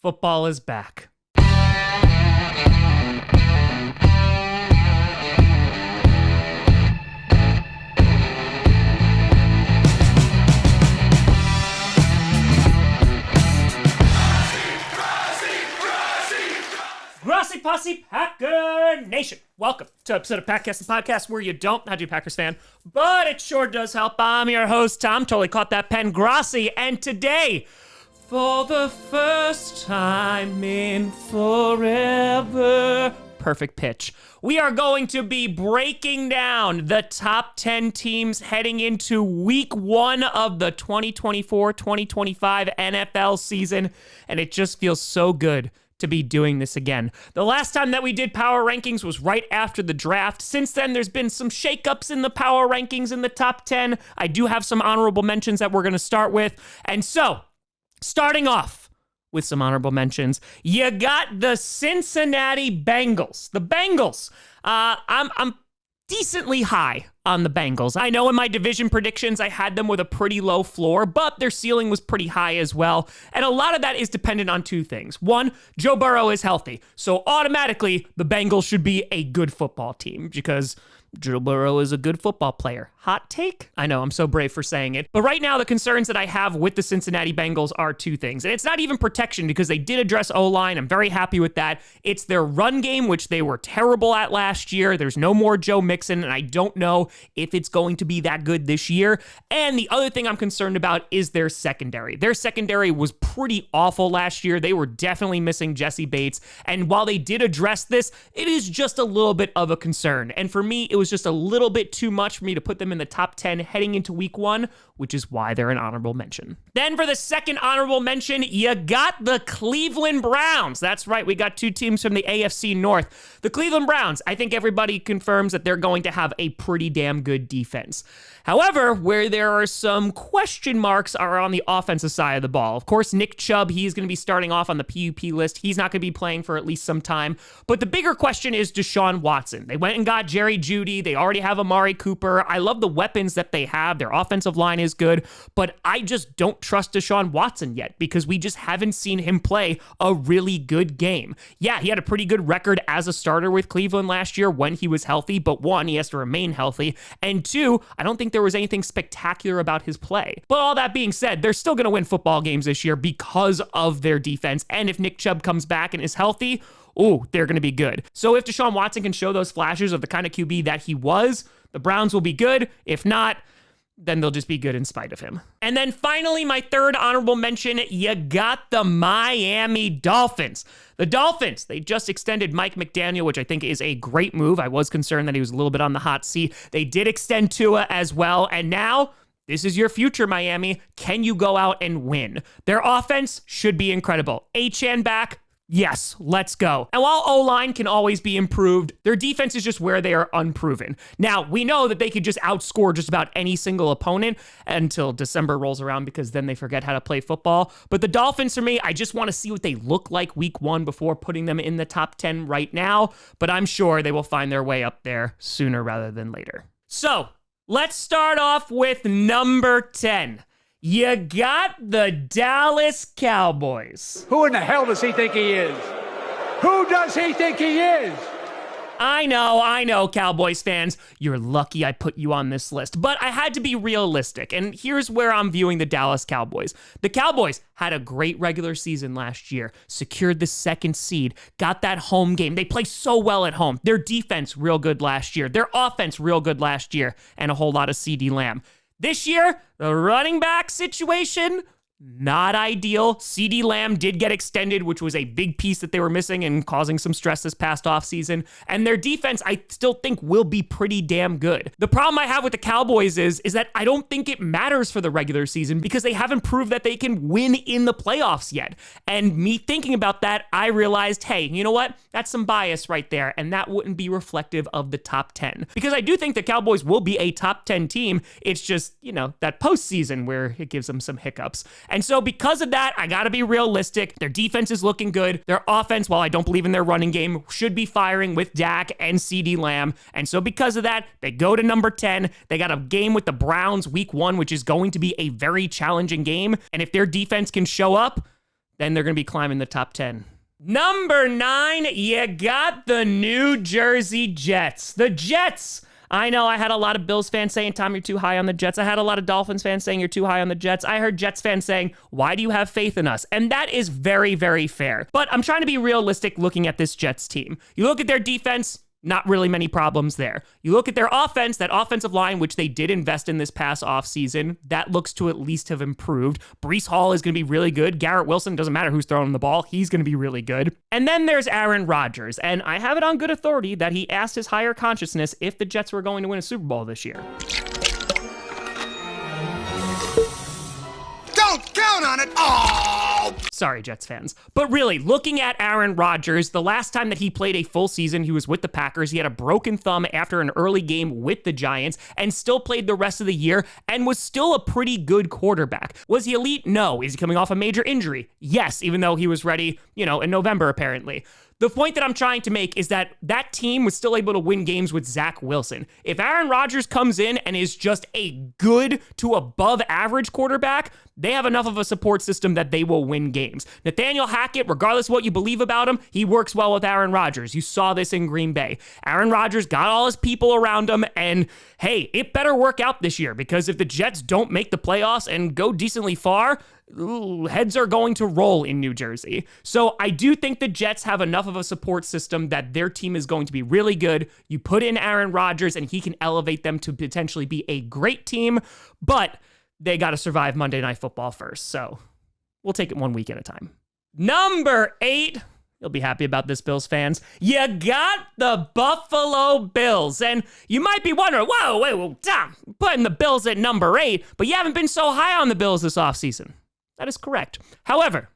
Football is back. Grossi Posse Packer Nation. Welcome to an episode of Packcast, the podcast where you don't have to be a Packers fan, but it sure does help. I'm your host, Tom. Totally caught that pen, Grossi. And today, for the first time in forever, perfect pitch, we are going to be breaking down the top 10 teams heading into week one of the 2024-2025 NFL season. And it just feels so good to be doing this again. The last time that we did power rankings was right after the draft. Since then, there's been some shakeups in the power rankings in the top 10. I do have some honorable mentions that we're going to start with. And so, starting off with some honorable mentions, you got the Cincinnati Bengals. The Bengals. I'm decently high on the Bengals. I know in my division predictions, I had them with a pretty low floor, but their ceiling was pretty high as well. And a lot of that is dependent on two things. One, Joe Burrow is healthy. So automatically, the Bengals should be a good football team because Joe Burrow is a good football player. Hot take? I know, I'm so brave for saying it. But right now, the concerns that I have with the Cincinnati Bengals are two things. And it's not even protection because they did address O-line. I'm very happy with that. It's their run game, which they were terrible at last year. There's no more Joe Mixon, and I don't know if it's going to be that good this year. And the other thing I'm concerned about is their secondary. Their secondary was pretty awful last year. They were definitely missing Jesse Bates. And while they did address this, it is just a little bit of a concern. And for me, it was just a little bit too much for me to put them in the top 10 heading into week one, which is why they're an honorable mention. Then for the second honorable mention, you got the Cleveland Browns. That's right, we got two teams from the AFC North. The Cleveland Browns, I think everybody confirms that they're going to have a pretty damn good defense. However, where there are some question marks are on the offensive side of the ball. Of course, Nick Chubb, he's going to be starting off on the PUP list. He's not going to be playing for at least some time. But the bigger question is Deshaun Watson. They went and got Jerry Jeudy. They already have Amari Cooper. I love the weapons that they have. Their offensive line is good. But I just don't trust Deshaun Watson yet because we just haven't seen him play a really good game. Yeah, he had a pretty good record as a starter with Cleveland last year when he was healthy. But one, he has to remain healthy. And two, I don't think there was anything spectacular about his play. But all that being said, they're still going to win football games this year because of their defense. And if Nick Chubb comes back and is healthy, ooh, they're going to be good. So if Deshaun Watson can show those flashes of the kind of QB that he was, the Browns will be good. If not, then they'll just be good in spite of him. And then finally, my third honorable mention, you got the Miami Dolphins. The Dolphins, they just extended Mike McDaniel, which I think is a great move. I was concerned that he was a little bit on the hot seat. They did extend Tua as well, and now this is your future, Miami. Can you go out and win? Their offense should be incredible. Achane back. Yes, let's go. And while O-line can always be improved, their defense is just where they are unproven. Now, we know that they could just outscore just about any single opponent until December rolls around because then they forget how to play football. But the Dolphins, for me, I just want to see what they look like week one before putting them in the top 10 right now. But I'm sure they will find their way up there sooner rather than later. So, let's start off with number 10. You got the Dallas Cowboys. Who in the hell does he think he is? Who does he think he is? I know, Cowboys fans. You're lucky I put you on this list. But I had to be realistic, and here's where I'm viewing the Dallas Cowboys. The Cowboys had a great regular season last year, secured the second seed, got that home game. They play so well at home. Their defense, real good last year. Their offense, real good last year, and a whole lot of CeeDee Lamb. This year, the running back situation, not ideal. CeeDee Lamb did get extended, which was a big piece that they were missing and causing some stress this past offseason. And their defense, I still think, will be pretty damn good. The problem I have with the Cowboys is that I don't think it matters for the regular season because they haven't proved that they can win in the playoffs yet. And me thinking about that, I realized, hey, you know what? That's some bias right there, and that wouldn't be reflective of the top 10. Because I do think the Cowboys will be a top 10 team. It's just, that postseason where it gives them some hiccups. And so because of that, I got to be realistic. Their defense is looking good. Their offense, while I don't believe in their running game, should be firing with Dak and CeeDee Lamb. And so because of that, they go to number 10. They got a game with the Browns week 1, which is going to be a very challenging game. And if their defense can show up, then they're going to be climbing the top 10. Number 9, you got the New Jersey Jets. The Jets. I know I had a lot of Bills fans saying, Tom, you're too high on the Jets. I had a lot of Dolphins fans saying you're too high on the Jets. I heard Jets fans saying, why do you have faith in us? And that is very, very fair. But I'm trying to be realistic looking at this Jets team. You look at their defense, not really many problems there. You look at their offense, that offensive line, which they did invest in this past offseason, that looks to at least have improved. Breece Hall is going to be really good. Garrett Wilson, doesn't matter who's throwing the ball, he's going to be really good. And then there's Aaron Rodgers, and I have it on good authority that he asked his higher consciousness if the Jets were going to win a Super Bowl this year. Don't count on it. Oh! Sorry, Jets fans. But really, looking at Aaron Rodgers, the last time that he played a full season, he was with the Packers. He had a broken thumb after an early game with the Giants and still played the rest of the year and was still a pretty good quarterback. Was he elite? No. Is he coming off a major injury? Yes, even though he was ready, in November, apparently. The point that I'm trying to make is that that team was still able to win games with Zach Wilson. If Aaron Rodgers comes in and is just a good to above average quarterback, they have enough of a support system that they will win games. Nathaniel Hackett, regardless of what you believe about him, he works well with Aaron Rodgers. You saw this in Green Bay. Aaron Rodgers got all his people around him, and hey, it better work out this year, because if the Jets don't make the playoffs and go decently far, heads are going to roll in New Jersey. So I do think the Jets have enough of a support system that their team is going to be really good. You put in Aaron Rodgers and he can elevate them to potentially be a great team, but they got to survive Monday Night Football first. So we'll take it one week at a time. Number 8. You'll be happy about this, Bills fans. You got the Buffalo Bills. And you might be wondering, whoa, Tom, putting the Bills at number 8, but you haven't been so high on the Bills this offseason. That is correct. However,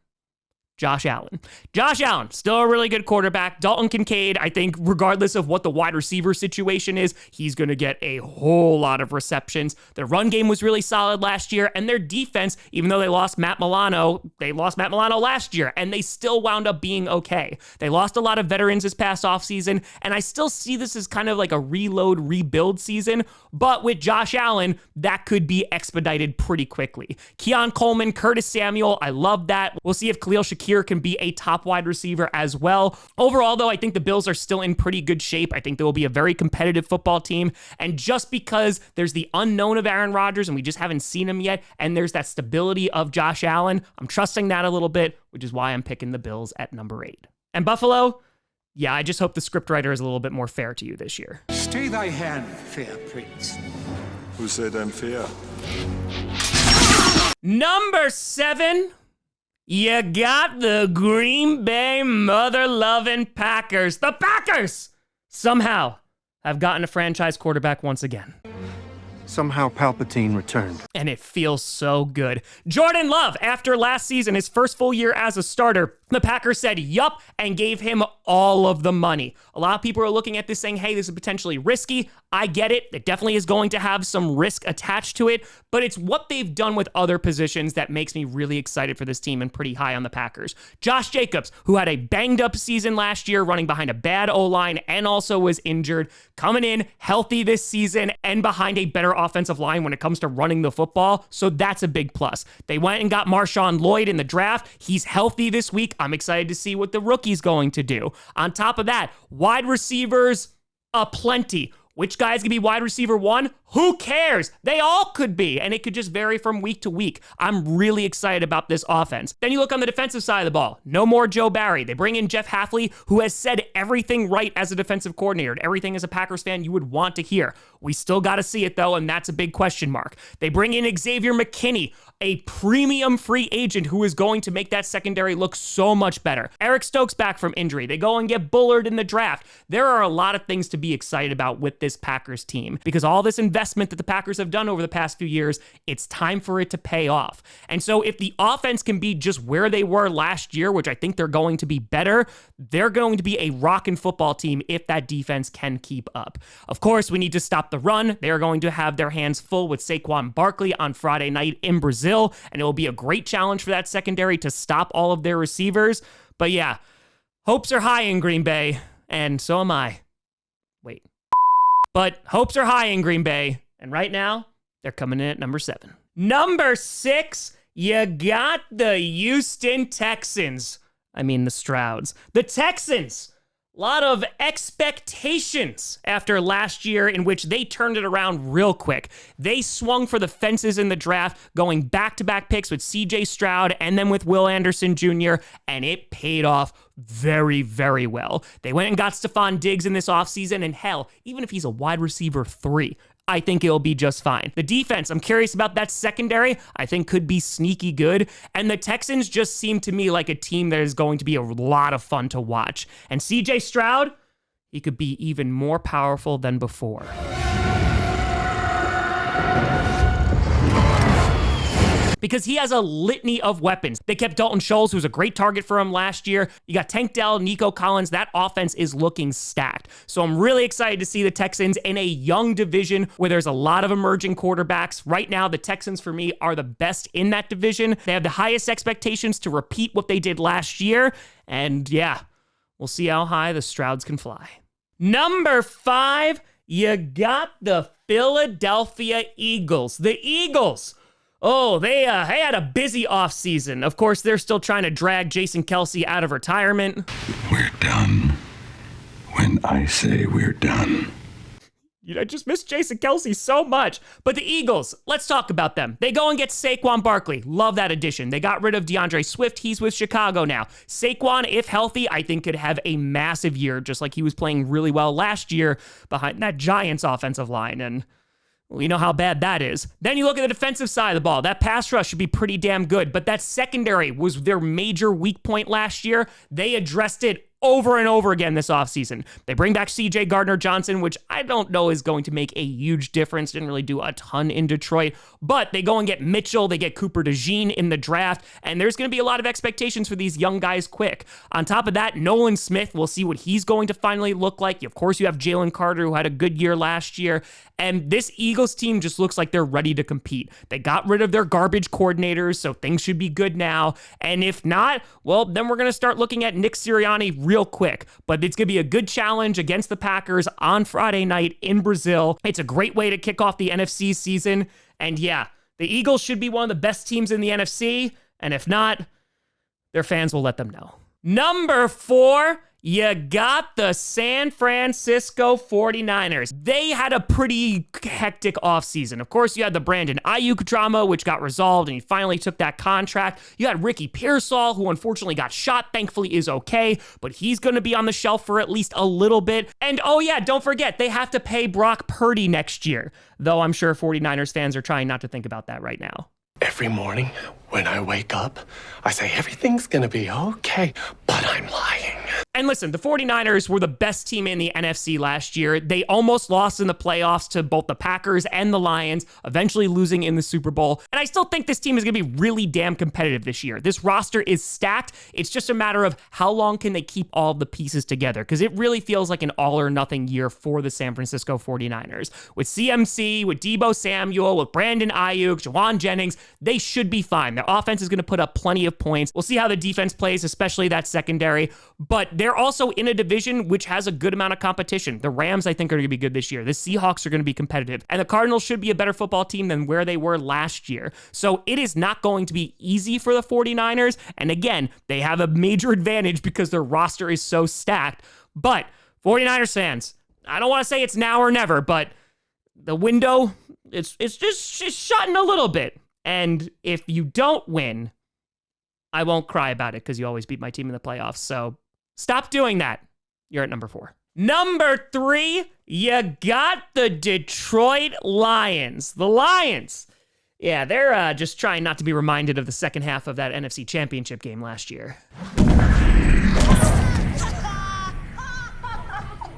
Josh Allen. Josh Allen, still a really good quarterback. Dalton Kincaid, I think regardless of what the wide receiver situation is, he's going to get a whole lot of receptions. Their run game was really solid last year, and their defense, even though they lost Matt Milano last year, and they still wound up being okay. They lost a lot of veterans this past offseason, and I still see this as kind of like a reload, rebuild season, but with Josh Allen, that could be expedited pretty quickly. Keon Coleman, Curtis Samuel, I love that. We'll see if Khalil Shakir can be a top wide receiver as well. Overall, though, I think the Bills are still in pretty good shape. I think they will be a very competitive football team. And just because there's the unknown of Aaron Rodgers and we just haven't seen him yet, and there's that stability of Josh Allen, I'm trusting that a little bit, which is why I'm picking the Bills at number 8. And Buffalo, yeah, I just hope the scriptwriter is a little bit more fair to you this year. Stay thy hand, fair prince. Who said I'm fair? Number 7. You got the Green Bay mother-loving Packers. The Packers somehow have gotten a franchise quarterback once again. Somehow Palpatine returned. And it feels so good. Jordan Love, after last season, his first full year as a starter, the Packers said yup and gave him all of the money. A lot of people are looking at this saying, hey, this is potentially risky. I get it. It definitely is going to have some risk attached to it, but it's what they've done with other positions that makes me really excited for this team and pretty high on the Packers. Josh Jacobs, who had a banged up season last year, running behind a bad O-line and also was injured, coming in healthy this season and behind a better offensive line when it comes to running the football. So that's a big plus. They went and got Marshawn Lloyd in the draft. He's healthy this week. I'm excited to see what the rookie's going to do. On top of that, wide receivers aplenty. Which guy's gonna be wide receiver 1? Who cares? They all could be, and it could just vary from week to week. I'm really excited about this offense. Then you look on the defensive side of the ball. No more Joe Barry. They bring in Jeff Hafley, who has said everything right as a defensive coordinator, everything as a Packers fan you would want to hear. We still got to see it, though, and that's a big question mark. They bring in Xavier McKinney, a premium free agent who is going to make that secondary look so much better. Eric Stokes back from injury. They go and get Bullard in the draft. There are a lot of things to be excited about with this Packers team because all this investment that the Packers have done over the past few years, it's time for it to pay off. And so if the offense can be just where they were last year, which I think they're going to be better, they're going to be a rockin' football team if that defense can keep up. Of course, we need to stop the run. They are going to have their hands full with Saquon Barkley on Friday night in Brazil, and it will be a great challenge for that secondary to stop all of their receivers. But yeah, hopes are high in Green Bay, and so am I. Wait. But hopes are high in Green Bay, and right now, they're coming in at number 7. Number 6, you got the Houston Texans. I mean the Strouds. The Texans. A lot of expectations after last year in which they turned it around real quick. They swung for the fences in the draft, going back-to-back picks with C.J. Stroud and then with Will Anderson Jr., and it paid off very, very well. They went and got Stephon Diggs in this offseason, and hell, even if he's a wide receiver 3, I think it'll be just fine. The defense, I'm curious about that secondary. I think could be sneaky good. And the Texans just seem to me like a team that is going to be a lot of fun to watch. And CJ Stroud, he could be even more powerful than before. Because he has a litany of weapons. They kept Dalton Schultz, who was a great target for him last year. You got Tank Dell, Nico Collins. That offense is looking stacked. So I'm really excited to see the Texans in a young division where there's a lot of emerging quarterbacks. Right now, the Texans, for me, are the best in that division. They have the highest expectations to repeat what they did last year. And yeah, we'll see how high the Strouds can fly. Number 5, you got the Philadelphia Eagles. The Eagles. Oh, they had a busy offseason. Of course, they're still trying to drag Jason Kelce out of retirement. We're done when I say we're done. I just miss Jason Kelce so much. But the Eagles, let's talk about them. They go and get Saquon Barkley. Love that addition. They got rid of DeAndre Swift. He's with Chicago now. Saquon, if healthy, I think could have a massive year, just like he was playing really well last year behind that Giants offensive line. And we know how bad that is. Then you look at the defensive side of the ball. That pass rush should be pretty damn good, but that secondary was their major weak point last year. They addressed it over and over again this offseason. They bring back C.J. Gardner-Johnson, which I don't know is going to make a huge difference. Didn't really do a ton in Detroit, but they go and get Mitchell. They get Cooper DeJean in the draft, and there's going to be a lot of expectations for these young guys quick. On top of that, Nolan Smith, we'll see what he's going to finally look like. Of course, you have Jalen Carter, who had a good year last year, and this Eagles team just looks like they're ready to compete. They got rid of their garbage coordinators, so things should be good now, and if not, well, then we're going to start looking at Nick Sirianni real quick, but it's going to be a good challenge against the Packers on Friday night in Brazil. It's a great way to kick off the NFC season, and yeah, the Eagles should be one of the best teams in the NFC, and if not, their fans will let them know. Number 4, you got the San Francisco 49ers. They had a pretty hectic offseason. Of course, you had the Brandon Ayuk drama, which got resolved, and he finally took that contract. You had Ricky Pearsall, who unfortunately got shot, thankfully is okay, but he's going to be on the shelf for at least a little bit. And oh yeah, don't forget, they have to pay Brock Purdy next year, though I'm sure 49ers fans are trying not to think about that right now. Every morning when I wake up, I say everything's gonna be okay, but I'm lying. And listen, the 49ers were the best team in the NFC last year. They almost lost in the playoffs to both the Packers and the Lions, eventually losing in the Super Bowl. And I still think this team is going to be really damn competitive this year. This roster is stacked. It's just a matter of how long can they keep all of the pieces together, because it really feels like an all or nothing year for the San Francisco 49ers. With CMC, with Deebo Samuel, with Brandon Ayuk, Jawan Jennings, they should be fine. Their offense is going to put up plenty of points. We'll see how the defense plays, especially that secondary. But they're also in a division which has a good amount of competition. The Rams, I think, are going to be good this year. The Seahawks are going to be competitive. And the Cardinals should be a better football team than where they were last year. So it is not going to be easy for the 49ers. And again, they have a major advantage because their roster is so stacked. But 49ers fans, I don't want to say it's now or never, but the window, it's shutting a little bit. And if you don't win, I won't cry about it because you always beat my team in the playoffs. So stop doing that. You're at number 4. Number 3, you got the Detroit Lions. The Lions. Yeah, they're just trying not to be reminded of the second half of that NFC Championship game last year.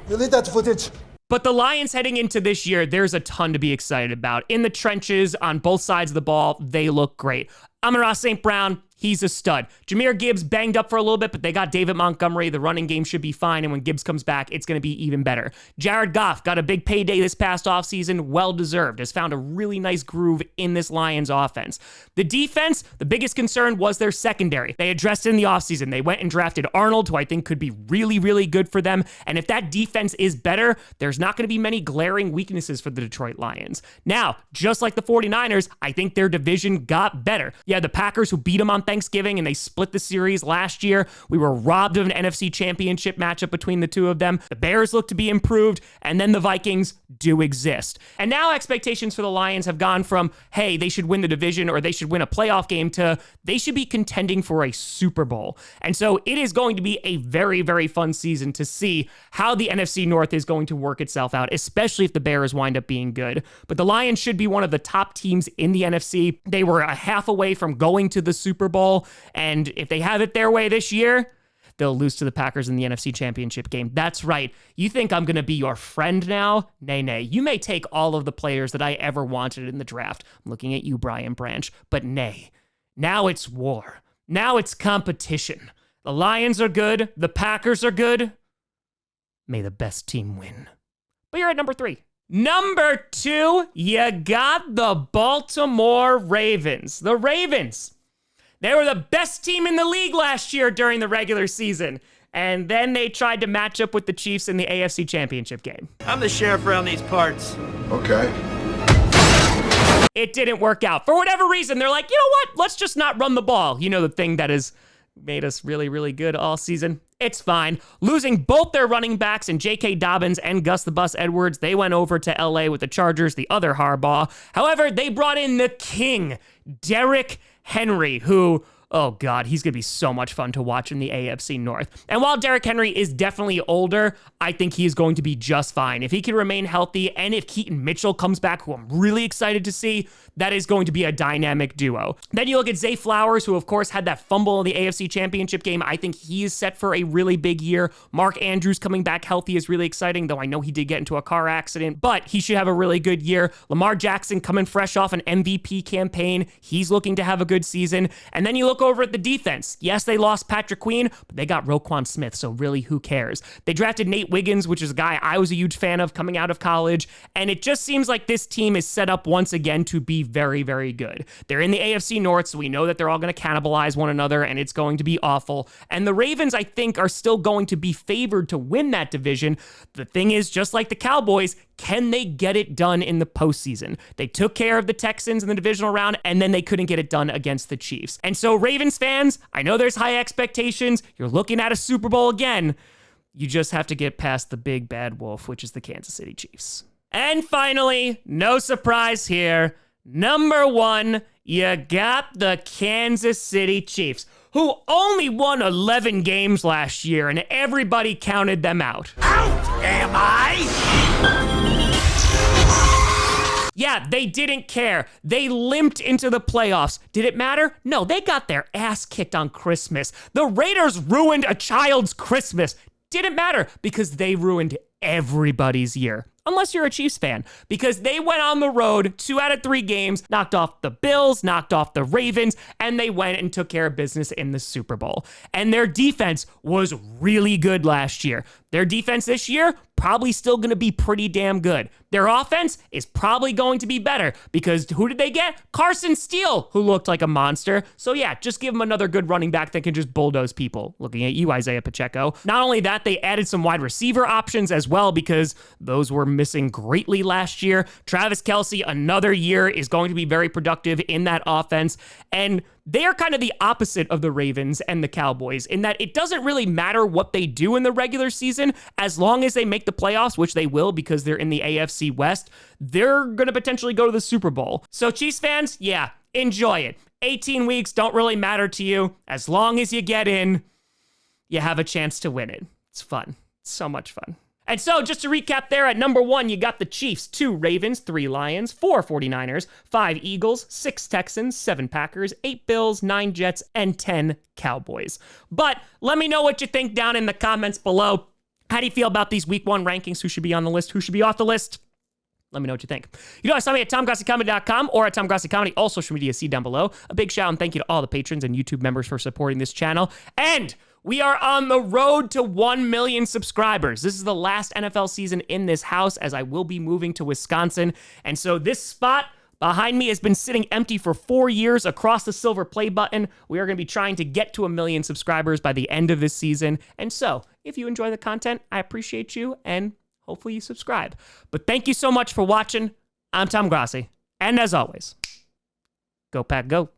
Delete that footage. But the Lions heading into this year, there's a ton to be excited about. In the trenches, on both sides of the ball, they look great. Amon-Ra St. Brown, He's a stud. Jahmyr Gibbs banged up for a little bit, but they got David Montgomery. The running game should be fine, and when Gibbs comes back, it's going to be even better. Jared Goff got a big payday this past offseason, well-deserved, has found a really nice groove in this Lions offense. The defense, the biggest concern was their secondary. They addressed it in the offseason. They went and drafted Arnold, who I think could be really, really good for them, and if that defense is better, there's not going to be many glaring weaknesses for the Detroit Lions. Now, just like the 49ers, I think their division got better. Yeah, the Packers, who beat them on Thanksgiving and they split the series last year. We were robbed of an NFC championship matchup between the two of them. The Bears look to be improved, and then the Vikings do exist. And now expectations for the Lions have gone from, hey, they should win the division or they should win a playoff game to they should be contending for a Super Bowl. And so it is going to be a very, very fun season to see how the NFC North is going to work itself out, especially if the Bears wind up being good. But the Lions should be one of the top teams in the NFC. They were a half away from going to the Super Bowl. And if they have it their way this year, they'll lose to the Packers in the NFC Championship game. That's right. You think I'm going to be your friend now? Nay, nay. You may take all of the players that I ever wanted in the draft. I'm looking at you, Brian Branch. But nay. Now it's war. Now it's competition. The Lions are good. The Packers are good. May the best team win. But you're at number 3. Number 2, you got the Baltimore Ravens. The Ravens. They were the best team in the league last year during the regular season. And then they tried to match up with the Chiefs in the AFC Championship game. I'm the sheriff around these parts. Okay. It didn't work out. For whatever reason, they're like, you know what? Let's just not run the ball. You know, the thing that has made us really, really good all season. It's fine. Losing both their running backs in J.K. Dobbins and Gus the Bus Edwards, they went over to L.A. with the Chargers, the other Harbaugh. However, they brought in the king, Derrick Henry, who, oh God, he's going to be so much fun to watch in the AFC North. And while Derrick Henry is definitely older, I think he is going to be just fine. If he can remain healthy, and if Keaton Mitchell comes back, who I'm really excited to see, that is going to be a dynamic duo. Then you look at Zay Flowers, who of course had that fumble in the AFC Championship game. I think he is set for a really big year. Mark Andrews coming back healthy is really exciting, though I know he did get into a car accident, but he should have a really good year. Lamar Jackson coming fresh off an MVP campaign. He's looking to have a good season. And then you look over at the defense. Yes, they lost Patrick Queen, but they got Roquan Smith, so really, who cares? They drafted Nate Wiggins, which is a guy I was a huge fan of coming out of college, and it just seems like this team is set up once again to be very, very good. They're in the AFC North, so we know that they're all going to cannibalize one another, and it's going to be awful. And the Ravens, I think, are still going to be favored to win that division. The thing is, just like the Cowboys, can they get it done in the postseason? They took care of the Texans in the divisional round, and then they couldn't get it done against the Chiefs. And so, Ravens fans, I know there's high expectations. You're looking at a Super Bowl again. You just have to get past the big bad wolf, which is the Kansas City Chiefs. And finally, no surprise here, number 1, you got the Kansas City Chiefs, who only won 11 games last year, and everybody counted them out. Out am I? Yeah, they didn't care. They limped into the playoffs. Did it matter? No, they got their ass kicked on Christmas. The Raiders ruined a child's Christmas. Didn't matter because they ruined everybody's year. Unless you're a Chiefs fan, because they went on the road 2 out of 3 games, knocked off the Bills, knocked off the Ravens, and they went and took care of business in the Super Bowl. And their defense was really good last year. Their defense this year, probably still going to be pretty damn good. Their offense is probably going to be better because who did they get? Carson Steele, who looked like a monster. So yeah, just give them another good running back that can just bulldoze people. Looking at you, Isaiah Pacheco. Not only that, they added some wide receiver options as well because those were missing greatly last year. Travis Kelce, another year, is going to be very productive in that offense. And they are kind of the opposite of the Ravens and the Cowboys in that it doesn't really matter what they do in the regular season as long as they make the playoffs, which they will because they're in the AFC West. They're going to potentially go to the Super Bowl. So Chiefs fans, yeah, enjoy it. 18 weeks don't really matter to you. As long as you get in, you have a chance to win it. It's fun. It's so much fun. And so, just to recap there, at number 1, you got the Chiefs, 2 Ravens, 3 Lions, 4 49ers, 5 Eagles, 6 Texans, 7 Packers, 8 Bills, 9 Jets, and 10 Cowboys. But let me know what you think down in the comments below. How do you feel about these Week 1 rankings? Who should be on the list? Who should be off the list? Let me know what you think. You know, I saw me at TomGrossiComedy.com or at Tom Grossi Comedy, all social media, see down below. A big shout and thank you to all the patrons and YouTube members for supporting this channel. And we are on the road to 1 million subscribers. This is the last NFL season in this house, as I will be moving to Wisconsin. And so this spot behind me has been sitting empty for 4 years across the silver play button. We are going to be trying to get to 1 million subscribers by the end of this season. And so if you enjoy the content, I appreciate you, and hopefully you subscribe. But thank you so much for watching. I'm Tom Grossi. And as always, go Pack Go.